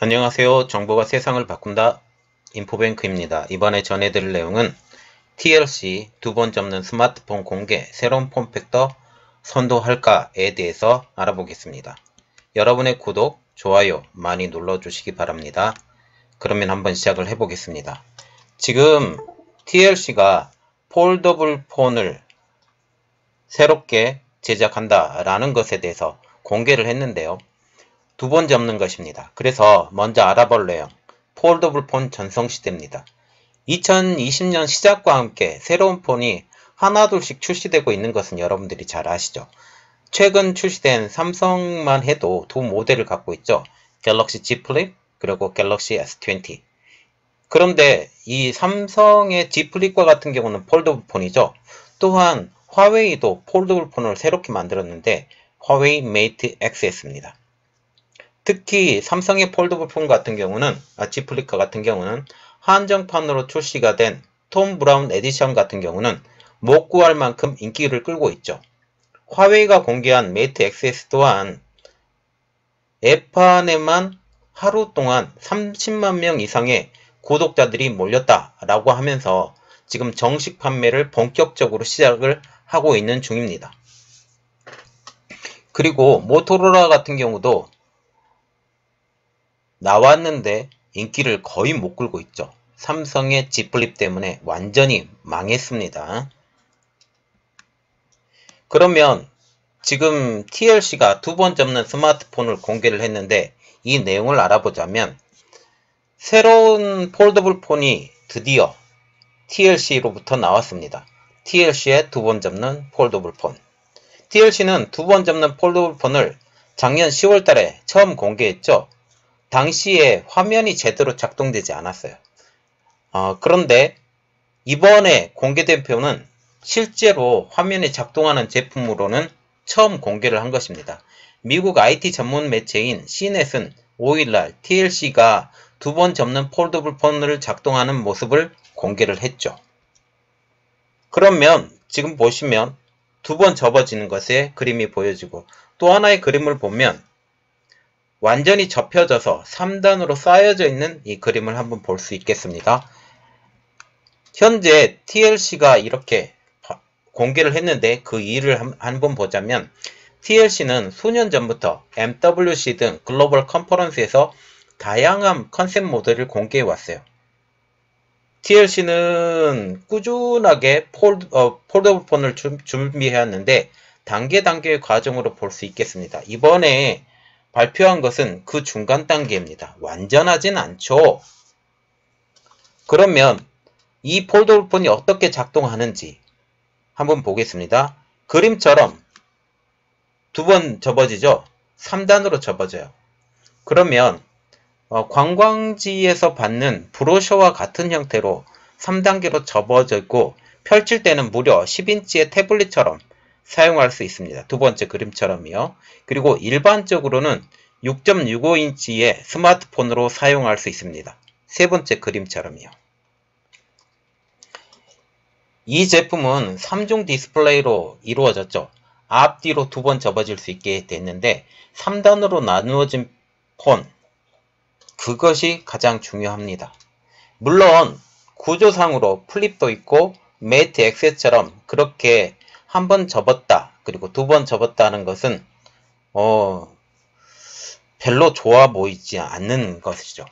안녕하세요. 정보가 세상을 바꾼다. 인포뱅크입니다. 이번에 전해드릴 내용은 TLC 두 번 접는 스마트폰 공개 새로운 폼팩터 선도할까에 대해서 알아보겠습니다. 여러분의 구독, 좋아요 많이 눌러주시기 바랍니다. 그러면 한번 시작을 해보겠습니다. 지금 TLC가 폴더블 폰을 새롭게 제작한다라는 것에 대해서 공개를 했는데요. 두 번 접는 것입니다. 그래서 먼저 알아볼 내용, 폴더블 폰 전성시대입니다. 2020년 시작과 함께 새로운 폰이 하나둘씩 출시되고 있는 것은 여러분들이 잘 아시죠? 최근 출시된 삼성만 해도 두 모델을 갖고 있죠. 갤럭시 Z 플립 그리고 갤럭시 S20. 그런데 이 삼성의 Z 플립과 같은 경우는 폴더블 폰이죠. 또한 화웨이도 폴더블 폰을 새롭게 만들었는데 화웨이 메이트 Xs입니다. 특히 삼성의 폴더블 폰 같은 경우는 Z 플립 같은 경우는 한정판으로 출시가 된 톰 브라운 에디션 같은 경우는 못 구할 만큼 인기를 끌고 있죠. 화웨이가 공개한 메이트 XS 또한 애판에만 하루 동안 30만 명 이상의 구독자들이 몰렸다라고 하면서 지금 정식 판매를 본격적으로 시작을 하고 있는 중입니다. 그리고 모토로라 같은 경우도 나왔는데 인기를 거의 못 끌고 있죠. 삼성의 Z 플립 때문에 완전히 망했습니다. 그러면 지금 TLC가 두 번 접는 스마트폰을 공개를 했는데 이 내용을 알아보자면 새로운 폴더블 폰이 드디어 TLC로부터 나왔습니다. TLC의 두 번 접는 폴더블 폰. TLC는 두 번 접는 폴더블 폰을 작년 10월 달에 처음 공개했죠. 당시에 화면이 제대로 작동되지 않았어요. 그런데 이번에 공개된 표는 실제로 화면이 작동하는 제품으로는 처음 공개를 한 것입니다. 미국 IT 전문 매체인 CNET은 5일날 TLC가 두 번 접는 폴더블 폰을 작동하는 모습을 공개를 했죠. 그러면 지금 보시면 두 번 접어지는 것의 그림이 보여지고 또 하나의 그림을 보면 완전히 접혀져서 3단으로 쌓여져 있는 이 그림을 한번 볼 수 있겠습니다. 현재 TLC가 이렇게 공개를 했는데 그 이유를 한번 보자면 TLC는 수년 전부터 MWC 등 글로벌 컨퍼런스에서 다양한 컨셉 모델을 공개해 왔어요. TLC는 꾸준하게 폴더블 폰을 준비해왔는데 단계의 과정으로 볼 수 있겠습니다. 이번에 발표한 것은 그 중간 단계입니다. 완전하진 않죠. 그러면 이 폴더블 폰이 어떻게 작동하는지 한번 보겠습니다. 그림처럼 두 번 접어지죠. 3단으로 접어져요. 그러면 관광지에서 받는 브로셔와 같은 형태로 3단계로 접어지고 펼칠 때는 무려 10인치의 태블릿처럼 사용할 수 있습니다. 두 번째 그림처럼요. 그리고 일반적으로는 6.65인치의 스마트폰으로 사용할 수 있습니다. 세 번째 그림처럼요. 이 제품은 3중 디스플레이로 이루어졌죠. 앞뒤로 두 번 접어질 수 있게 됐는데 3단으로 나누어진 폰, 그것이 가장 중요합니다. 물론 구조상으로 플립도 있고 메이트 XS처럼 그렇게 한 번 접었다 그리고 두 번 접었다는 것은 별로 좋아 보이지 않는 것이죠.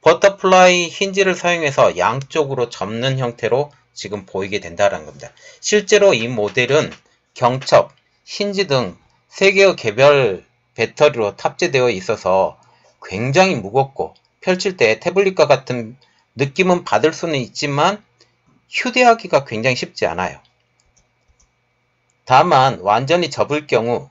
버터플라이 힌지를 사용해서 양쪽으로 접는 형태로 지금 보이게 된다는 겁니다. 실제로 이 모델은 경첩, 힌지 등 3개의 개별 배터리로 탑재되어 있어서 굉장히 무겁고 펼칠 때 태블릿과 같은 느낌은 받을 수는 있지만 휴대하기가 굉장히 쉽지 않아요. 다만 완전히 접을 경우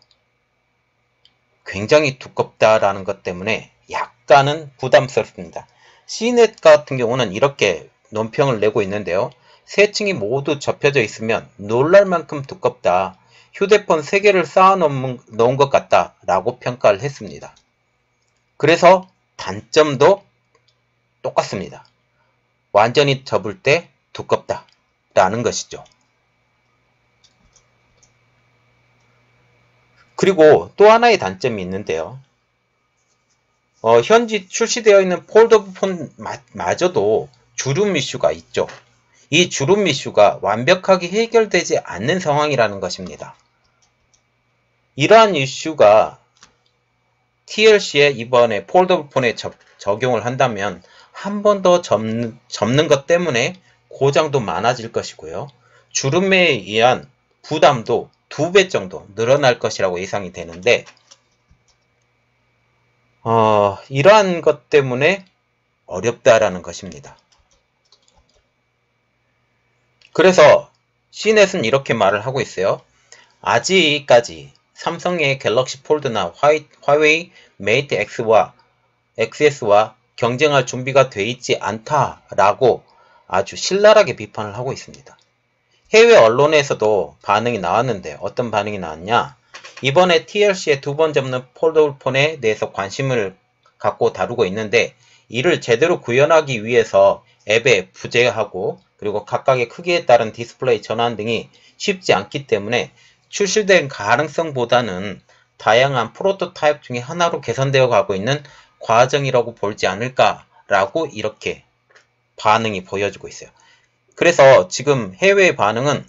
굉장히 두껍다라는 것 때문에 약간은 부담스럽습니다. Cnet 같은 경우는 이렇게 논평을 내고 있는데요. 세 층이 모두 접혀져 있으면 놀랄 만큼 두껍다. 휴대폰 3개를 쌓아 놓은 것 같다 라고 평가를 했습니다. 그래서 단점도 똑같습니다. 완전히 접을 때 두껍다 라는 것이죠. 그리고 또 하나의 단점이 있는데요. 현재 출시되어 있는 폴더블 폰마저도 주름 이슈가 있죠. 이 주름 이슈가 완벽하게 해결되지 않는 상황이라는 것입니다. 이러한 이슈가 TLC에 이번에 폴더블 폰에 적용을 한다면 한 번 더 접는 것 때문에 고장도 많아질 것이고요. 주름에 의한 부담도 2배 정도 늘어날 것이라고 예상이 되는데 이러한 것 때문에 어렵다라는 것입니다. 그래서 C넷은 이렇게 말을 하고 있어요. 아직까지 삼성의 갤럭시 폴드나 화웨이 메이트 XS와 경쟁할 준비가 돼 있지 않다라고 아주 신랄하게 비판을 하고 있습니다. 해외 언론에서도 반응이 나왔는데 어떤 반응이 나왔냐? 이번에 TLC에 2번 접는 폴더블 폰에 대해서 관심을 갖고 다루고 있는데 이를 제대로 구현하기 위해서 앱에 부재하고 그리고 각각의 크기에 따른 디스플레이 전환 등이 쉽지 않기 때문에 출시된 가능성보다는 다양한 프로토타입 중에 하나로 개선되어 가고 있는 과정이라고 볼지 않을까라고 이렇게 반응이 보여지고 있어요. 그래서 지금 해외의 반응은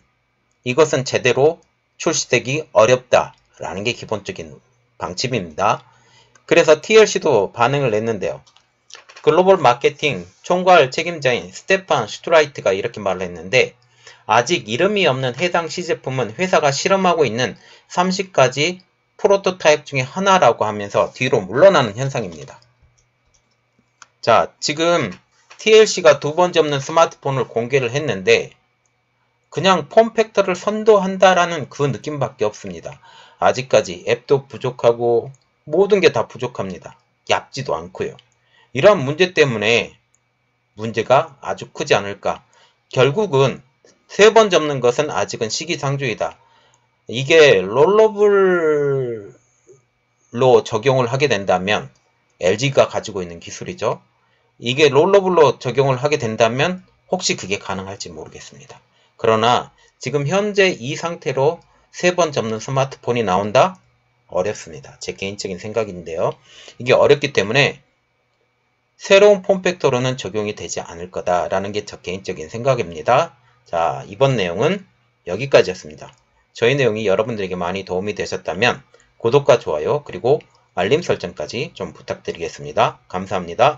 이것은 제대로 출시되기 어렵다라는 게 기본적인 방침입니다. 그래서 TLC도 반응을 냈는데요. 글로벌 마케팅 총괄 책임자인 스테판 슈트라이트가 이렇게 말을 했는데 아직 이름이 없는 해당 시제품은 회사가 실험하고 있는 30가지 프로토타입 중에 하나라고 하면서 뒤로 물러나는 현상입니다. 자, 지금 TLC가 2번 접는 스마트폰을 공개를 했는데 그냥 폼팩터를 선도한다라는 그 느낌밖에 없습니다. 아직까지 앱도 부족하고 모든 게 다 부족합니다. 얇지도 않고요. 이러한 문제 때문에 문제가 아주 크지 않을까. 결국은 3번 접는 것은 아직은 시기상조이다. 이게 롤러블로 적용을 하게 된다면 LG가 가지고 있는 기술이죠. 이게 롤러블로 적용을 하게 된다면 혹시 그게 가능할지 모르겠습니다. 그러나 지금 현재 이 상태로 3번 접는 스마트폰이 나온다? 어렵습니다. 제 개인적인 생각인데요. 이게 어렵기 때문에 새로운 폼팩터로는 적용이 되지 않을 거다라는 게 저 개인적인 생각입니다. 자, 이번 내용은 여기까지였습니다. 저희 내용이 여러분들에게 많이 도움이 되셨다면 구독과 좋아요 그리고 알림 설정까지 좀 부탁드리겠습니다. 감사합니다.